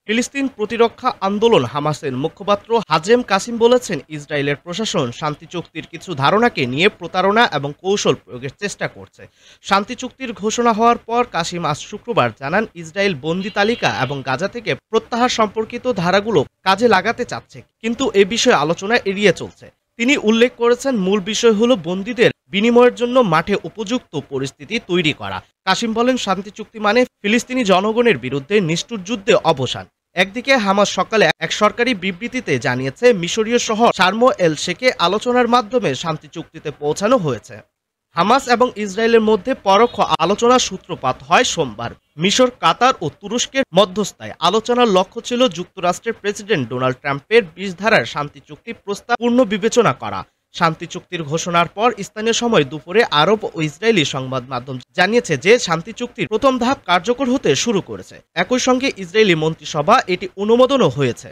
ফিলিস্তিন প্রতিরক্ষা আন্দোলন হামাসের মুখপাত্র হাজেম কাসিম বলেছেন, ইসরায়েলের প্রশাসন শান্তি চুক্তির কিছু ধারণাকে নিয়ে প্রতারণা এবং কৌশল প্রয়োগের চেষ্টা করছে। শান্তি চুক্তির ঘোষণা হওয়ার পর কাসিম আজ শুক্রবার জানান, ইসরায়েল বন্দি তালিকা এবং গাজা থেকে প্রত্যাহার সম্পর্কিত ধারাগুলো কাজে লাগাতে চাচ্ছে, কিন্তু এ বিষয়ে আলোচনা এড়িয়ে চলছে। তিনি উল্লেখ করেছেন, মূল বিষয় হলো বন্দীদের বিনিময়ের জন্য মাঠে উপযুক্ত পরিস্থিতি তৈরি করা। কাসিম বলেন, শান্তি চুক্তি মানে ফিলিস্তিনি জনগণের বিরুদ্ধে নিষ্ঠুর যুদ্ধে অবসান। একদিকে হামাস সকালে এক সরকারি বিবৃতিতে জানিয়েছে, মিশরীয় শহর শার্ম এল শেখে আলোচনার মাধ্যমে শান্তি চুক্তিতে পৌঁছানো হয়েছে। হামাস এবং ইসরায়েলের মধ্যে পরোক্ষ আলোচনার সূত্রপাত হয় সোমবার। মিশর, কাতার ও তুরস্কের মধ্যস্থায় আলোচনার লক্ষ্য ছিল যুক্তরাষ্ট্রের প্রেসিডেন্ট ডোনাল্ড ট্রাম্পের ২০ ধারার শান্তি চুক্তি প্রস্তাব পুনর্বিবেচনা করা। শান্তি চুক্তির ঘোষণার পর স্থানীয় সময় দুপুরে আরব ও ইসরায়েলি সংবাদ মাধ্যম জানিয়েছে যে শান্তি চুক্তির প্রথম ধাপ কার্যকর হতে শুরু করেছে। একই সঙ্গে ইসরায়েলি মন্ত্রিসভা এটি অনুমোদনও হয়েছে।